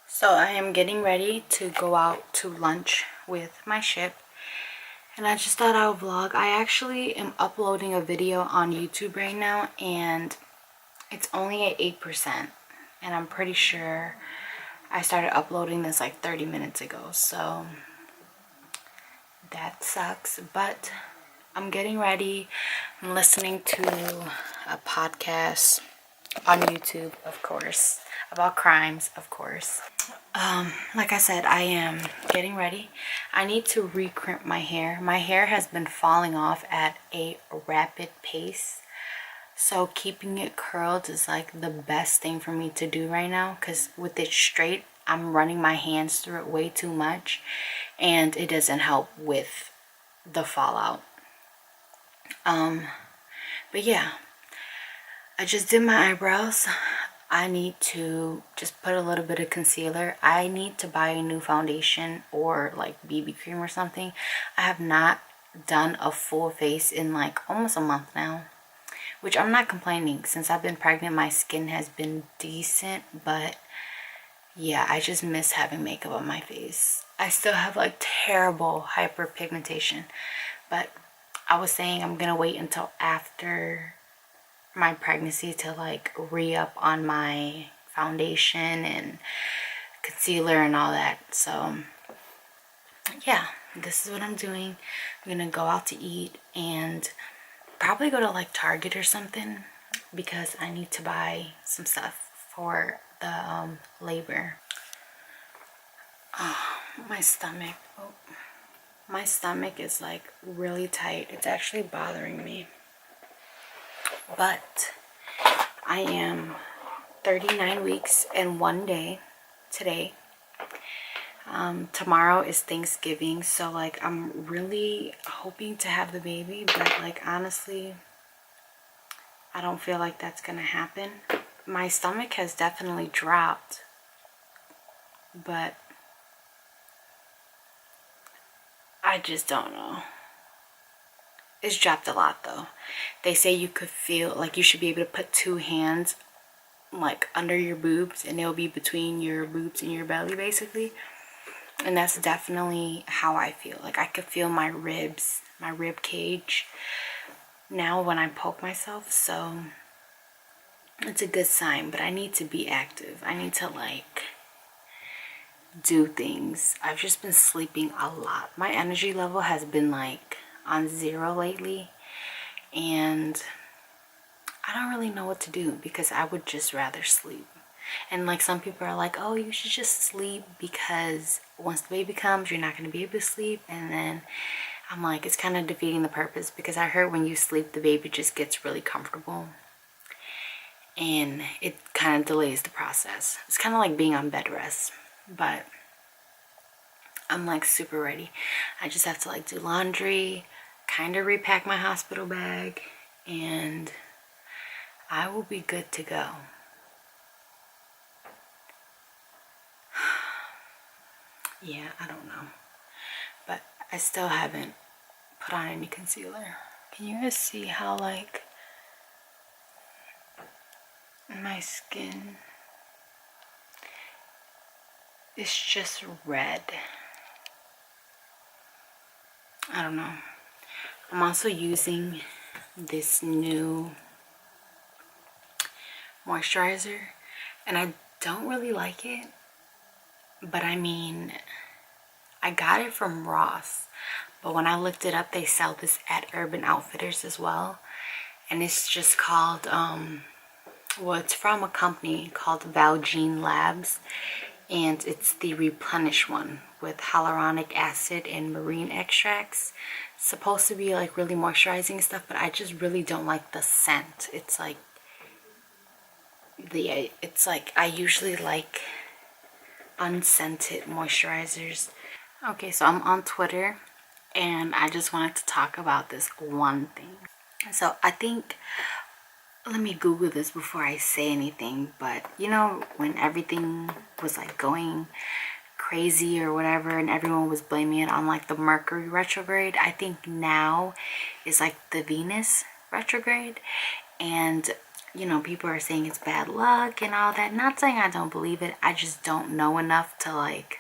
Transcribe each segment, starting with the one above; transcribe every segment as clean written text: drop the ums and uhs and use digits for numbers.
So I am getting ready to go out to lunch with my ship, and I just thought I would vlog. I actually am uploading a video on YouTube right now, and it's only at 8%, and I'm pretty sure I started uploading this like 30 minutes ago, so that sucks. But I'm getting ready. I'm listening to a podcast on YouTube, of course, about crimes, of course. Like I said, I am getting ready. I need to recrimp my hair. My hair has been falling off at a rapid pace, so keeping it curled is like the best thing for me to do right now, because with it straight, I'm running my hands through it way too much, and it doesn't help with the fallout. But yeah, I just did my eyebrows. I need to just put a little bit of concealer. I need to buy a new foundation or like BB cream or something. I have not done a full face in like almost a month now, which I'm not complaining. Since I've been pregnant, my skin has been decent, but yeah, I just miss having makeup on my face. I still have like terrible hyperpigmentation, but I was saying I'm gonna wait until after my pregnancy to like re-up on my foundation and concealer and all that. So yeah, this is what I'm doing. I'm gonna go out to eat and probably go to like Target or something, because I need to buy some stuff for the labor. Oh, my stomach. Oh, my stomach is like really tight. It's actually bothering me. But I am 39 weeks and 1 day today. Tomorrow is Thanksgiving, so like I'm really hoping to have the baby, but like honestly, I don't feel like that's gonna happen. My stomach has definitely dropped, but I just don't know. It's dropped a lot though. They say you could feel like you should be able to put two hands like under your boobs, and they'll be between your boobs and your belly basically. And that's definitely how I feel. Like I could feel my ribs, my rib cage now when I poke myself. So it's a good sign, but I need to be active. I need to like do things. I've just been sleeping a lot. My energy level has been like on 0 lately, and I don't really know what to do because I would just rather sleep. And like some people are like, oh, you should just sleep because once the baby comes, you're not going to be able to sleep. And then I'm like, it's kind of defeating the purpose, because I heard when you sleep, the baby just gets really comfortable and it kind of delays the process. It's kind of like being on bed rest, but I'm like super ready. I just have to like do laundry, kind of repack my hospital bag, and I will be good to go. Yeah, I don't know, but I still haven't put on any concealer. Can you guys see how like my skin is just red? I don't know. I'm also using this new moisturizer, and I don't really like it, but I mean, I got it from Ross, but when I looked it up, they sell this at Urban Outfitters as well, and it's just called well, it's from a company called Valjean Labs, and it's the Replenish one with hyaluronic acid and marine extracts. It's supposed to be like really moisturizing stuff, but I just really don't like the scent. It's like I usually like unscented moisturizers. Okay, so I'm on Twitter and I just wanted to talk about this one thing. So I think, let me Google this before I say anything, but you know when everything was like going crazy or whatever and everyone was blaming it on like the Mercury retrograde, I think now is like the Venus retrograde, and you know, people are saying it's bad luck and all that. Not saying I don't believe it. I just don't know enough to like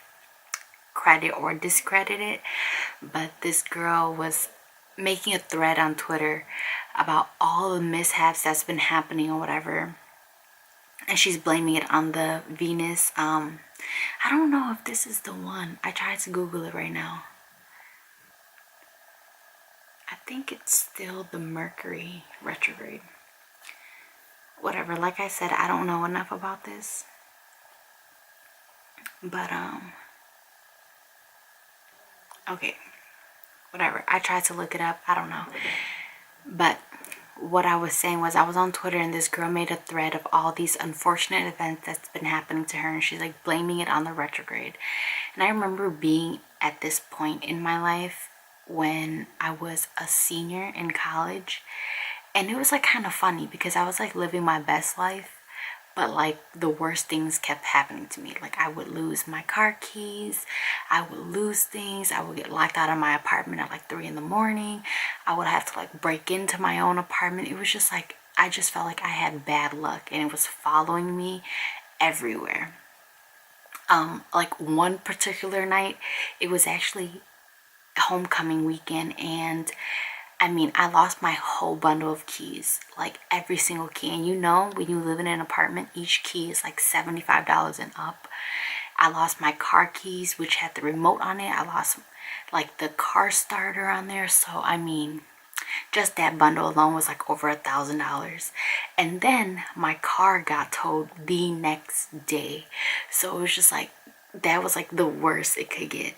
credit or discredit it. But this girl was making a thread on Twitter about all the mishaps that's been happening or whatever, and she's blaming it on the Venus. I don't know if this is the one. I tried to Google it right now. I think it's still the Mercury retrograde. Whatever, like I said, I don't know enough about this. But okay, whatever. I tried to look it up. I don't know. But what I was saying was, I was on Twitter and this girl made a thread of all these unfortunate events that's been happening to her, and she's like blaming it on the retrograde. And I remember being at this point in my life when I was a senior in college, and it was like kind of funny because I was like living my best life, but like the worst things kept happening to me. Like I would lose my car keys, I would lose things, I would get locked out of my apartment at like 3 in the morning, I would have to like break into my own apartment. It was just like, I just felt like I had bad luck and it was following me everywhere. Like one particular night, it was actually homecoming weekend, and I mean, I lost my whole bundle of keys, like every single key. And you know, when you live in an apartment, each key is like $75 and up. I lost my car keys, which had the remote on it. I lost like the car starter on there. So, I mean, just that bundle alone was like over $1,000. And then my car got towed the next day. So it was just like, that was like the worst it could get.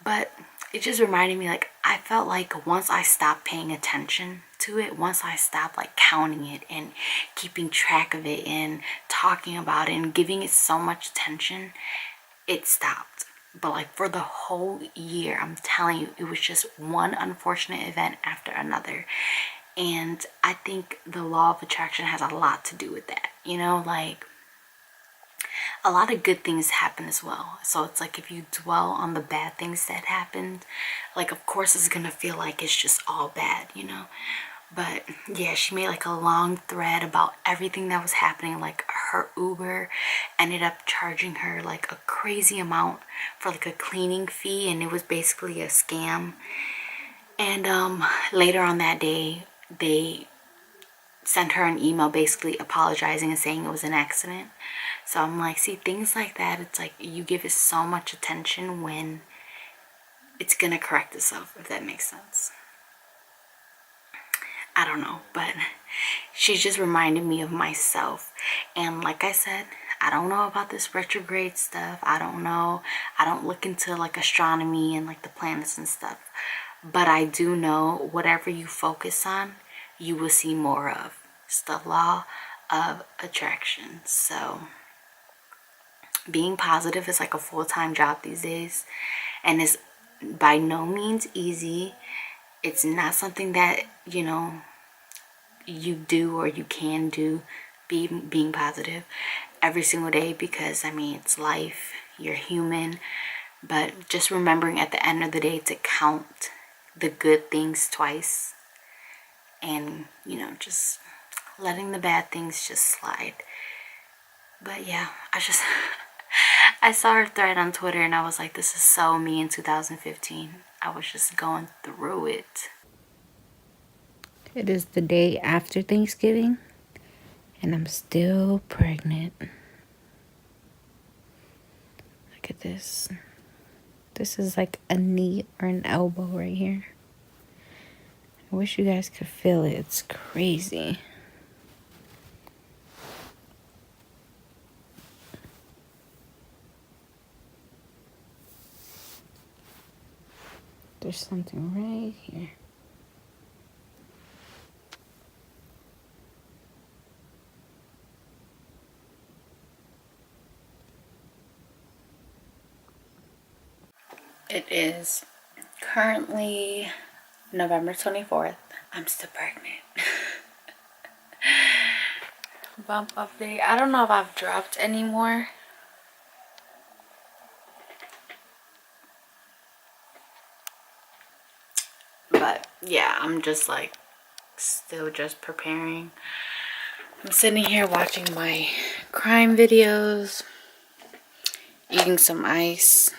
But it just reminded me, like, I felt like once I stopped paying attention to it, once I stopped like counting it and keeping track of it and talking about it and giving it so much attention, it stopped. But like for the whole year, I'm telling you, it was just one unfortunate event after another. And I think the law of attraction has a lot to do with that. You know, like a lot of good things happen as well. So it's like if you dwell on the bad things that happened, like of course it's gonna feel like it's just all bad, you know. But yeah, she made like a long thread about everything that was happening. Like her Uber ended up charging her like a crazy amount for like a cleaning fee, and it was basically a scam. And later on that day, they sent her an email basically apologizing and saying it was an accident. So I'm like, see, things like that, it's like you give it so much attention when it's gonna correct itself, if that makes sense. I don't know, but she just reminded me of myself. And like I said, I don't know about this retrograde stuff. I don't know. I don't look into like astronomy and like the planets and stuff. But I do know whatever you focus on, you will see more of. It's the law of attraction. So being positive is like a full-time job these days, and it's by no means easy. It's not something that, you know, you do or you can do, being positive every single day, because I mean, it's life, you're human. But just remembering at the end of the day to count the good things twice, and you know, just letting the bad things just slide. But yeah, I saw her thread on Twitter and I was like, this is so me in 2015. I was just going through it. It is the day after Thanksgiving and I'm still pregnant. Look at this. This is like a knee or an elbow right here. I wish you guys could feel it. It's crazy. There's something right here. It is currently November 24th. I'm still pregnant. Bump update. I don't know if I've dropped any more. But yeah, I'm just like still just preparing. I'm sitting here watching my crime videos, eating some ice.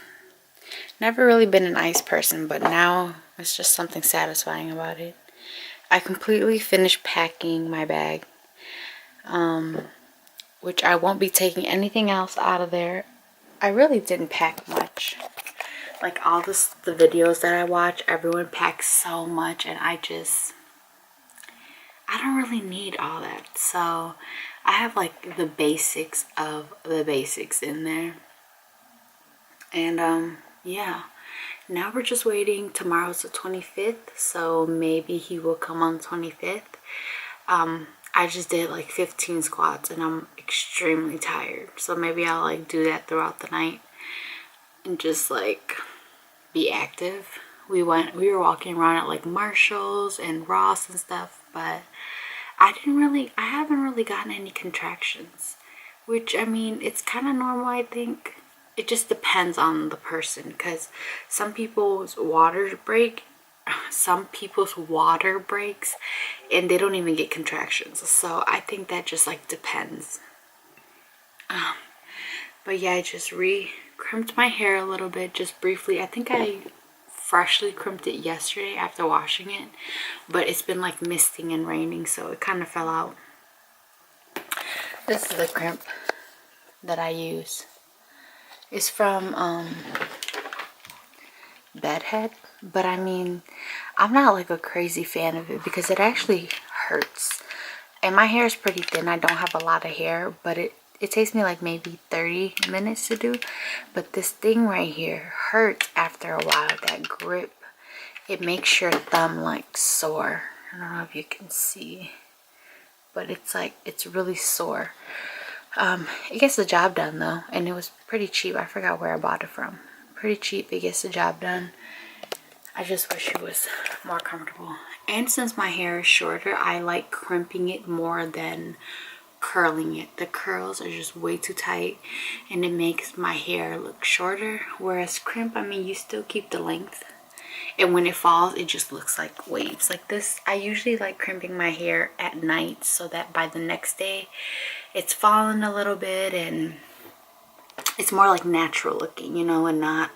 Never really been an ice person, but now it's just something satisfying about it. I completely finished packing my bag, which I won't be taking anything else out of there. I really didn't pack much. Like all the videos that I watch, everyone packs so much, and I don't really need all that. So I have like the basics of the basics in there. And yeah, now we're just waiting. Tomorrow's the 25th, so maybe he will come on the 25th. I just did like 15 squats and I'm extremely tired, so maybe I'll like do that throughout the night and just like be active. We were walking around at like Marshall's and Ross and stuff, but I haven't really gotten any contractions, which, I mean, it's kind of normal. I think it just depends on the person, because some people's water breaks and they don't even get contractions. So I think that just like depends. But yeah, I just crimped my hair a little bit, just briefly. I think I freshly crimped it yesterday after washing it, but it's been like misting and raining, so it kind of fell out. This is the crimp that I use. It's from Bedhead, but I mean, I'm not like a crazy fan of it because it actually hurts. And my hair is pretty thin. I don't have a lot of hair, but it takes me like maybe 30 minutes to do. But this thing right here hurts after a while. That grip, it makes your thumb like sore. I don't know if you can see, but it's really sore. It gets the job done though, and it was pretty cheap. I forgot where I bought it from. Pretty cheap. It gets the job done. I just wish it was more comfortable. And since my hair is shorter, I like crimping it more than curling it. The curls are just way too tight and it makes my hair look shorter, whereas crimp, I mean, you still keep the length, and when it falls it just looks like waves like this. I usually like crimping my hair at night so that by the next day it's fallen a little bit and it's more like natural looking, you know, and not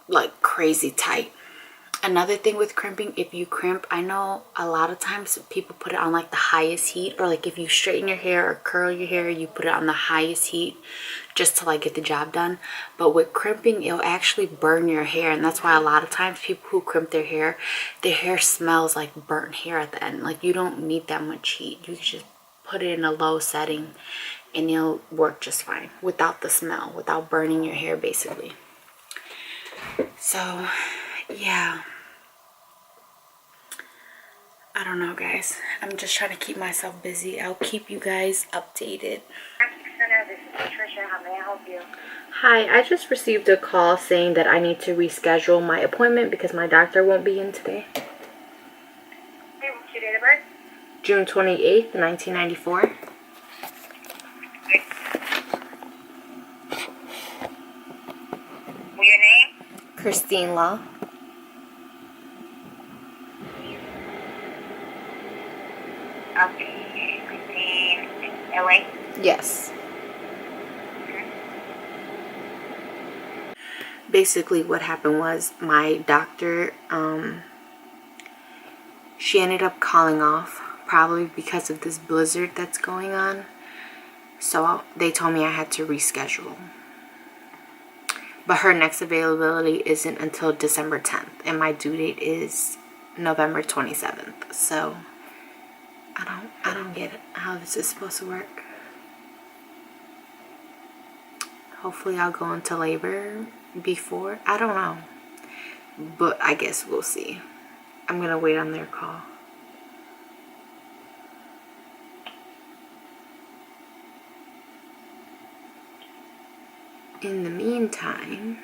like crazy tight. Another thing with crimping, if you crimp, I know a lot of times people put it on like the highest heat, or like if you straighten your hair or curl your hair, you put it on the highest heat just to like get the job done. But with crimping, it'll actually burn your hair, and that's why a lot of times people who crimp their hair smells like burnt hair at the end. Like, you don't need that much heat. You can just put it in a low setting and it'll work just fine without the smell, without burning your hair basically. So yeah, I don't know guys, I'm just trying to keep myself busy. I'll keep you guys updated. This is Patricia. How may I help you? Hi, I just received a call saying that I need to reschedule my appointment because my doctor won't be in today. Hey, what's your date of birth? June 28th, 1994. Your name? Christine Law. Okay, Christine, LA? Yes. Basically what happened was my doctor, she ended up calling off, probably because of this blizzard that's going on. So they told me I had to reschedule. But her next availability isn't until December 10th. And my due date is November 27th. So I don't get it, how this is supposed to work. Hopefully I'll go into labor before. I don't know. But I guess we'll see. I'm going to wait on their call. In the meantime,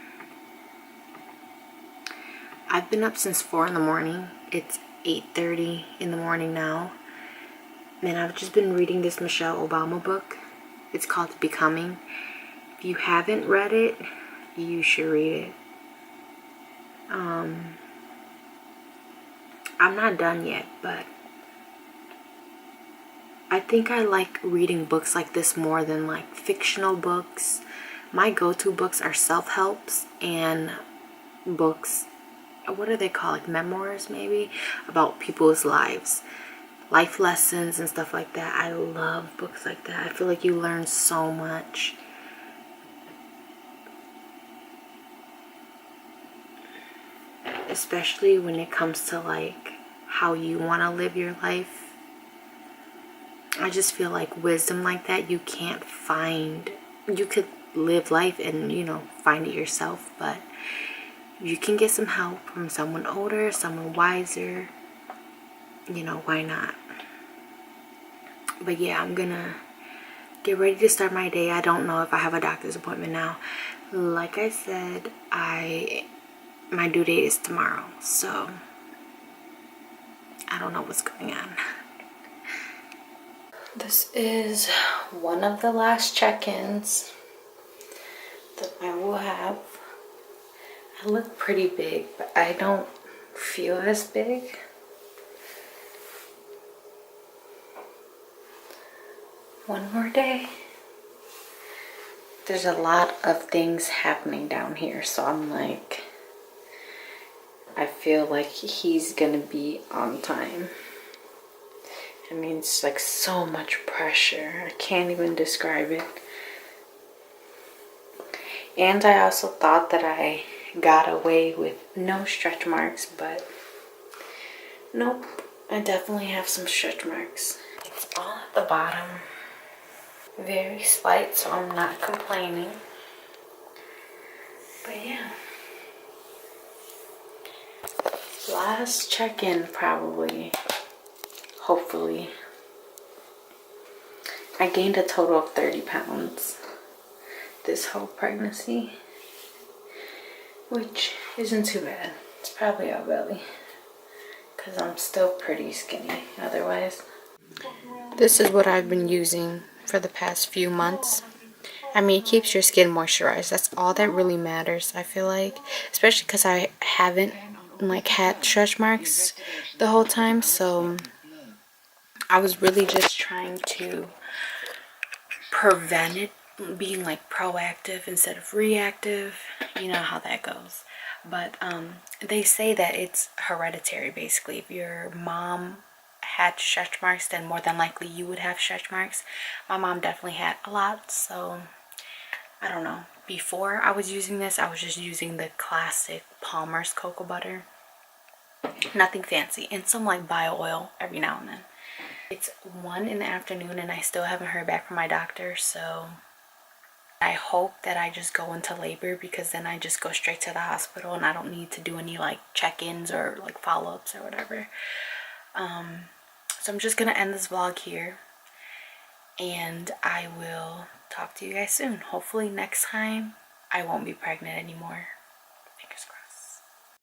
I've been up since 4 in the morning. It's 8:30 in the morning now. And I've just been reading this Michelle Obama book. It's called Becoming. If you haven't read it, you should read it. I'm not done yet, but I think I like reading books like this more than like fictional books. My go-to books are self-helps and books, what are they called, like memoirs maybe, about people's lives, life lessons and stuff like that. I love books like that. I feel like you learn so much. Especially when it comes to like how you want to live your life. I just feel like wisdom like that you can't find. You could live life and, you know, find it yourself, but you can get some help from someone older, someone wiser. You know, why not? But yeah, I'm gonna get ready to start my day. I don't know if I have a doctor's appointment now. Like I said, my due date is tomorrow, so I don't know what's going on. This is one of the last check-ins that I will have. I look pretty big, but I don't feel as big. One more day. There's a lot of things happening down here, so I'm like, I feel like he's gonna be on time. I mean, it's like so much pressure. I can't even describe it. And I also thought that I got away with no stretch marks, but nope. I definitely have some stretch marks. It's all at the bottom. Very slight, so I'm not complaining. But yeah. Last check-in probably. Hopefully. I gained a total of 30 pounds this whole pregnancy, which isn't too bad. It's probably our belly because I'm still pretty skinny otherwise. This is what I've been using for the past few months. I mean, it keeps your skin moisturized. That's all that really matters, I feel like. Especially because I haven't like had stretch marks the whole time, so I was really just trying to prevent it, being like proactive instead of reactive. You know how that goes. But they say that it's hereditary basically. If your mom had stretch marks, then more than likely you would have stretch marks. My mom definitely had a lot, so I don't know. Before I was using this, I was just using the classic Palmer's cocoa butter. Nothing fancy, and some like bio oil every now and then. It's 1 in the afternoon and I still haven't heard back from my doctor, so I hope that I just go into labor, because then I just go straight to the hospital and I don't need to do any like check-ins or like follow-ups or whatever. So I'm just gonna end this vlog here and I will talk to you guys soon. Hopefully next time I won't be pregnant anymore.